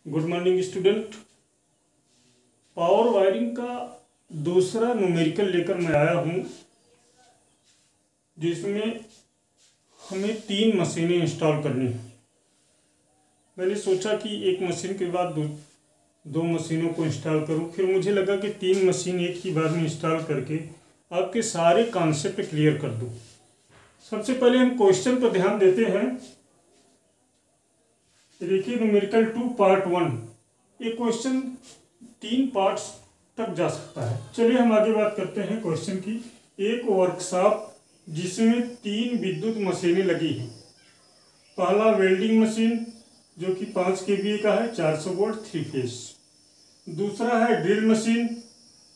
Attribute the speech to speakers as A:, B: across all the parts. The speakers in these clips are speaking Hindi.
A: Good morning student. Power wiring का दूसरा न्यूमेरिकल लेकर मैं आया हूँ, जिसमें हमें 3 मशीनें इंस्टॉल करनी हैं। मैंने सोचा कि एक मशीन के बाद दो मशीनों को इंस्टॉल करूँ। फिर मुझे लगा कि 3 मशीन एक ही बार में इंस्टॉल करके आपके सारे कॉन्सेप्ट क्लियर कर दूँ। सबसे पहले हम क्वेश्चन पर ध्यान देते हैं। देखिए, न्यूमेरिकल 2 पार्ट 1, ये क्वेश्चन 3 पार्ट्स तक जा सकता है। चलिए हम आगे बात करते हैं क्वेश्चन की। एक वर्कशॉप जिसमें 3 विद्युत मशीनें लगी हैं। पहला वेल्डिंग मशीन जो कि 5 kVA का है, 400 वोल्ट 3 फेज। दूसरा है drill machine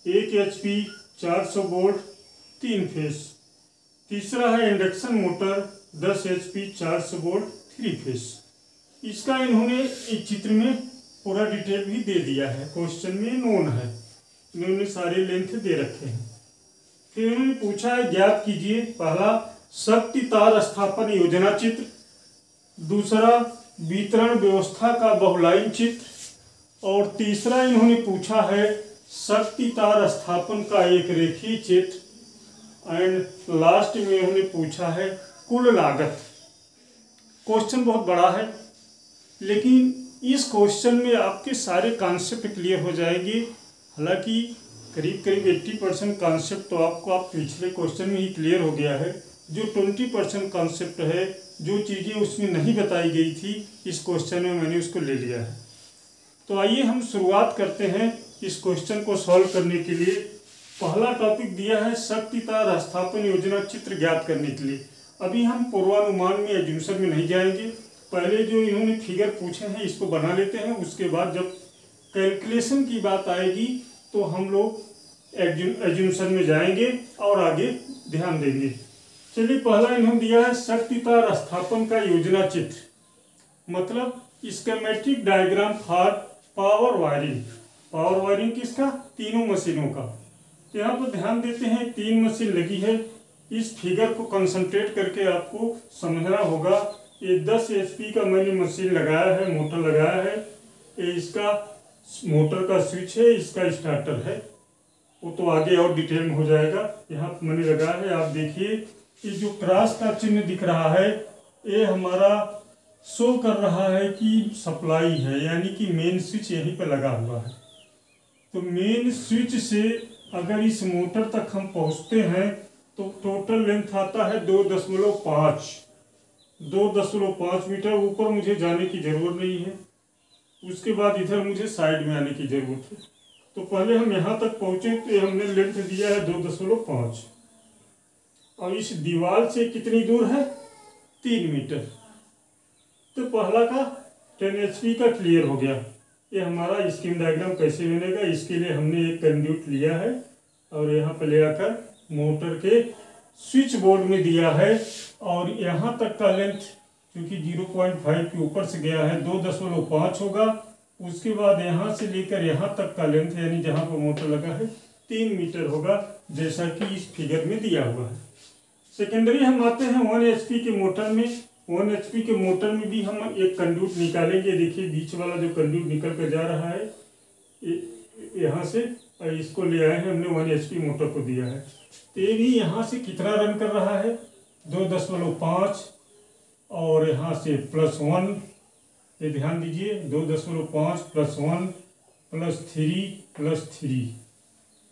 A: 1 HP 400 volt 3 phase. तीसरा है induction motor 10 HP 400 volt 3 phase. इसका इन्होंने इस चित्र में पूरा डिटेल भी दे दिया है, क्वेश्चन में नोन है, इन्होंने सारे लेंथ दे रखे हैं। फिर इन्होंने पूछा है ज्ञात कीजिए, पहला शक्ति तार स्थापन योजना चित्र, दूसरा वितरण व्यवस्था का बहुलाइन चित्र, और तीसरा इन्होंने पूछा है शक्ति तार स्थापन का एक रेखीय चित्र, एंड लास्ट में इन्होंने पूछा है कुल लागत। क्वेश्चन बहुत बड़ा है, लेकिन इस क्वेश्चन में आपके सारे कॉन्सेप्ट क्लियर हो जाएंगे। हालांकि करीब करीब 80% कॉन्सेप्ट तो आप पिछले क्वेश्चन में ही क्लियर हो गया है। जो 20% कॉन्सेप्ट है, जो चीज़ें उसमें नहीं बताई गई थी, इस क्वेश्चन में मैंने उसको ले लिया है। तो आइए हम शुरुआत करते हैं इस क्वेश्चन को सॉल्व करने के लिए। पहला टॉपिक दिया है शक्ति तार स्थापन योजना चित्र ज्ञात करने के लिए। अभी हम पूर्वानुमान में एज्यूमशन में नहीं जाएंगे, पहले जो इन्होंने फिगर पूछे हैं इसको बना लेते हैं। उसके बाद जब कैलकुलेशन की बात आएगी तो हम लोग एज्यूमशन में जाएंगे और आगे ध्यान देंगे। चलिए, पहला इन्होंने दिया है शक्ति तार स्थापन का योजना चित्र, मतलब schematic diagram for power wiring. Power wiring किसका? तीनों मशीनों का। तो यहाँ पर ध्यान देते हैं 3 मशीन लगी है। इस फिगर को कंसंट्रेट करके आपको समझना होगा। ये 10 HP का मैंने मशीन लगाया है, मोटर लगाया है। ये इसका मोटर का स्विच है, इसका स्टार्टर है, वो तो आगे और डिटेल में हो जाएगा। यहाँ पर मैंने लगाया है, आप देखिए ये जो क्रॉस का चिन्ह दिख रहा है, ये हमारा शो कर रहा है कि सप्लाई है, यानी कि मेन स्विच यहीं पर लगा हुआ है। तो मेन स्विच से अगर इस मोटर तक हम पहुँचते हैं तो टोटल लेंथ आता है 2.5 मीटर। ऊपर मुझे जाने की जरूरत नहीं है, उसके बाद इधर मुझे साइड में आने की जरूरत है। तो पहले हम यहाँ तक पहुँचे तो हमने लेंथ दिया है 2.5, और इस दीवार से कितनी दूर है? 3 मीटर। तो पहला का 10 HP का क्लियर हो गया। ये हमारा स्कीम डायग्राम कैसे बनेगा, इसके लिए हमने एक कंड्यूट लिया है और यहाँ पर ले आकर मोटर के स्विच बोर्ड में दिया है, और यहाँ तक का लेंथ क्योंकि 0.5 के ऊपर से गया है 2.5 होगा। उसके बाद यहाँ से लेकर यहाँ तक का लेंथ, यानी जहाँ पर मोटर लगा है, 3 मीटर होगा, जैसा कि इस फिगर में दिया हुआ है। सेकेंडरी हम आते हैं 1 HP के मोटर में। 1 HP के मोटर में भी हम एक कंड्यूट निकालेंगे। देखिए बीच वाला जो कंड्यूट निकल कर जा रहा है यहाँ से, इसको ले आए हैं हमने, 1 HP मोटर को दिया है। तो ये भी यहाँ से कितना रन कर रहा है? 2.5, और यहाँ से +1, ये ध्यान दीजिए, 2.5 +1 +3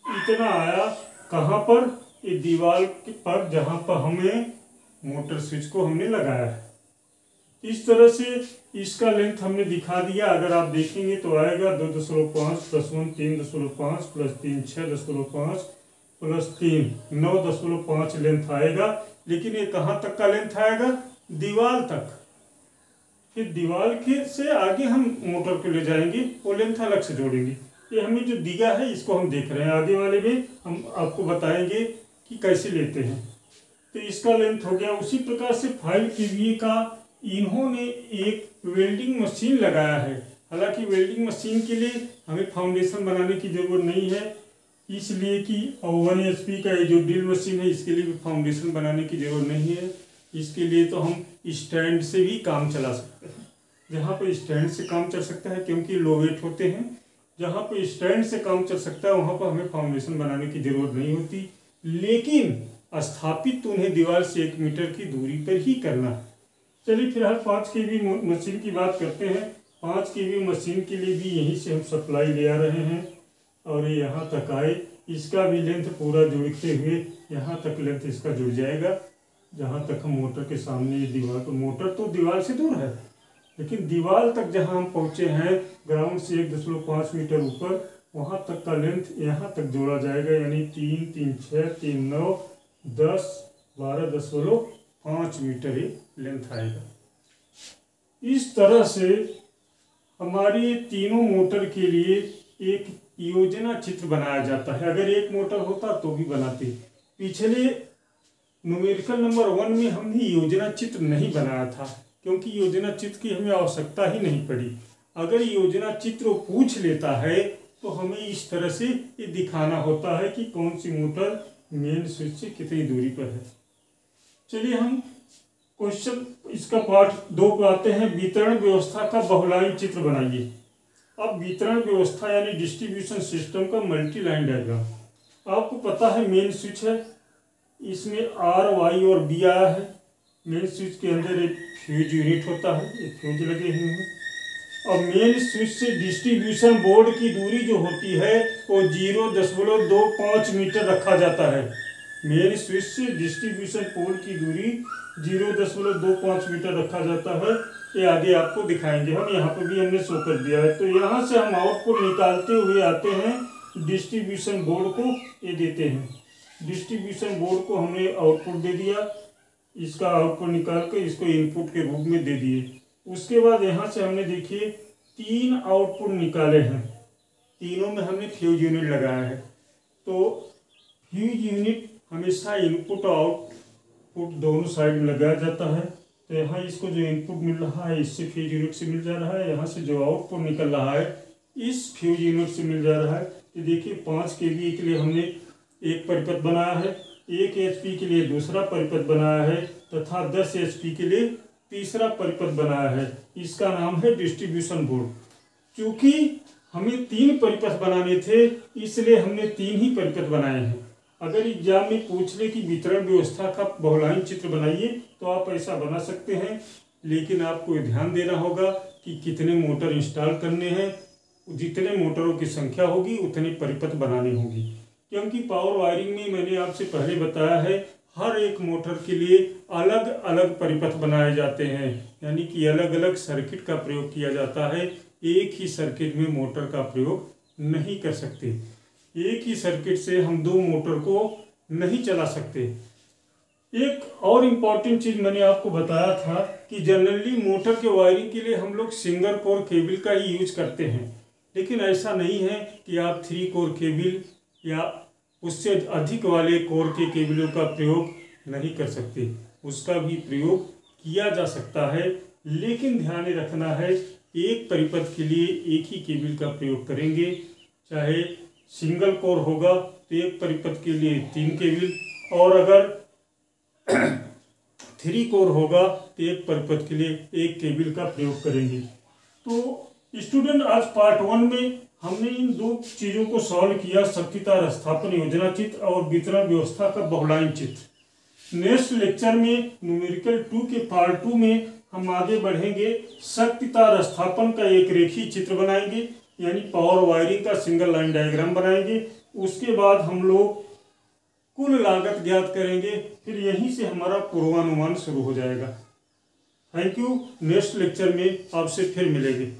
A: इतना आया। कहाँ पर? ये दीवार पर, जहाँ पर हमें मोटर स्विच को हमने लगाया है। इस तरह से इसका लेंथ हमने दिखा दिया। अगर आप देखेंगे तो आएगा 2.5 +1 3.5 +3 6.5 +3 9.5 लेंथ आएगा। लेकिन ये कहाँ तक का लेंथ आएगा? दीवार तक। फिर दीवार के से आगे हम मोटर को ले जाएंगे, वो लेंथ अलग से जोड़ेंगे। ये हमें जो दिया है इसको हम देख रहे हैं, आगे वाले में हम आपको बताएंगे कि कैसे लेते हैं। तो इसका लेंथ हो गया। उसी प्रकार से 5 kVA का इन्होंने एक वेल्डिंग मशीन लगाया है। हालांकि वेल्डिंग मशीन के लिए हमें फाउंडेशन बनाने की जरूरत नहीं है, इसलिए कि 1 HP का ये जो ड्रिल मशीन है इसके लिए भी फाउंडेशन बनाने की जरूरत नहीं है। इसके लिए तो हम स्टैंड से भी काम चला सकते हैं। जहाँ पे स्टैंड से काम चल सकता है, क्योंकि लो वेट होते हैं। जहाँ पे स्टैंड से काम चल सकता है वहाँ पर हमें फाउंडेशन बनाने की ज़रूरत नहीं होती, लेकिन स्थापित उन्हें दीवार से 1 मीटर की दूरी पर ही करना है। चलिए फिलहाल 5 kV मशीन की बात करते हैं। 5 kV मशीन के लिए भी यहीं से हम सप्लाई ले आ रहे हैं और ये यहाँ तक आए। इसका भी लेंथ पूरा जोड़ते हुए यहाँ तक लेंथ इसका जुड़ जाएगा, जहाँ तक हम मोटर के सामने दीवार पर, मोटर तो दीवार से दूर है लेकिन दीवार तक जहाँ हम पहुँचे हैं ग्राउंड से 1.5 मीटर ऊपर, वहाँ तक का लेंथ यहाँ तक जोड़ा जाएगा, यानी 3, 3, 6, 3, 9, 10, 12.5 मीटर ही लेंथ आएगा। इस तरह से हमारी तीनों मोटर के लिए एक योजना चित्र बनाया जाता है। अगर एक मोटर होता तो भी बनाते। पिछले न्यूमेरिकल नंबर 1 में हमने योजना चित्र नहीं बनाया था, क्योंकि योजना चित्र की हमें आवश्यकता ही नहीं पड़ी। अगर योजना चित्र पूछ लेता है तो हमें इस तरह से ये दिखाना होता है कि कौन सी मोटर मेन स्विच से कितनी दूरी पर है। चलिए हम क्वेश्चन इसका पार्ट 2 पे आते हैं। वितरण व्यवस्था का बहुलाइन चित्र बनाइए। अब वितरण व्यवस्था यानी डिस्ट्रीब्यूशन सिस्टम का मल्टी लाइन डायग्राम। आपको पता है मेन स्विच है, इसमें R, Y और B आया है। मेन स्विच के अंदर एक फ्यूज यूनिट होता है, एक फ्यूज लगे हुए हैं। और मेन स्विच से डिस्ट्रीब्यूशन बोर्ड की दूरी जो होती है वो 0.25 मीटर रखा जाता है। मेन स्विच से डिस्ट्रीब्यूशन पोल की दूरी 0.25 मीटर रखा जाता है। ये आगे आपको दिखाएंगे हम, यहाँ पर भी हमने शो कर दिया है। तो यहाँ से हम आउटपुट निकालते हुए आते हैं डिस्ट्रीब्यूशन बोर्ड को, ये देते हैं। डिस्ट्रीब्यूशन बोर्ड को हमने आउटपुट दे दिया, इसका आउटपुट निकाल के इसको इनपुट के रूप में दे दिए। उसके बाद यहाँ से हमने देखिए 3 आउटपुट निकाले हैं, तीनों में हमने फ्यूज यूनिट लगाया है। तो फ्यूज यूनिट हमेशा इनपुट और आउटपुट दोनों साइड में लगाया जाता है। तो यहाँ इसको जो इनपुट मिल रहा है इससे फ्यूज यूनिट से मिल जा रहा है, यहाँ से जो आउटपुट निकल रहा है इस फ्यूज यूनिट से मिल जा रहा है। तो देखिए 5 kV के लिए हमने एक परिपथ बनाया है, 1 HP के लिए दूसरा परिपथ बनाया है तथा 10 HP के लिए तीसरा परिपथ बनाया है। इसका नाम है डिस्ट्रीब्यूशन बोर्ड। क्योंकि हमें 3 परिपथ बनाने थे इसलिए हमने 3 ही परिपथ बनाए हैं। अगर एग्जाम में पूछ ले कि वितरण व्यवस्था का बहुलाइन चित्र बनाइए तो आप ऐसा बना सकते हैं, लेकिन आपको ध्यान देना होगा कि कितने मोटर इंस्टॉल करने हैं। जितने मोटरों की संख्या होगी उतने परिपथ बनाने होंगी, क्योंकि पावर वायरिंग में मैंने आपसे पहले बताया है हर एक मोटर के लिए अलग अलग परिपथ बनाए जाते हैं, यानी कि अलग अलग सर्किट का प्रयोग किया जाता है। एक ही सर्किट में मोटर का प्रयोग नहीं कर सकते, एक ही सर्किट से हम 2 मोटर को नहीं चला सकते। एक और इम्पॉर्टेंट चीज़ मैंने आपको बताया था कि जनरली मोटर के वायरिंग के लिए हम लोग सिंगल कोर केबल का ही यूज करते हैं, लेकिन ऐसा नहीं है कि आप 3 कोर केबल या उससे अधिक वाले कोर के केबलों का प्रयोग नहीं कर सकते। उसका भी प्रयोग किया जा सकता है, लेकिन ध्यान रखना है एक परिपथ के लिए एक ही केबल का प्रयोग करेंगे। चाहे सिंगल कोर होगा तो एक परिपथ के लिए 3 केबल, और अगर 3 कोर होगा तो एक परिपथ के लिए 1 केबल का प्रयोग करेंगे। तो स्टूडेंट आज पार्ट 1 में हमने इन 2 चीज़ों को सॉल्व किया, शक्ति तार स्थापन योजना चित्र और वितरण व्यवस्था का बहुलाइन चित्र। नेक्स्ट लेक्चर में न्यूमेरिकल 2 के पार्ट 2 में हम आगे बढ़ेंगे, शक्ति तार स्थापन का एक रेखीय चित्र बनाएंगे, यानी पावर वायरिंग का सिंगल लाइन डायग्राम बनाएंगे। उसके बाद हम लोग कुल लागत ज्ञात करेंगे, फिर यहीं से हमारा पूर्वानुमान शुरू हो जाएगा। Thank you. नेक्स्ट लेक्चर में आपसे फिर मिलेंगे।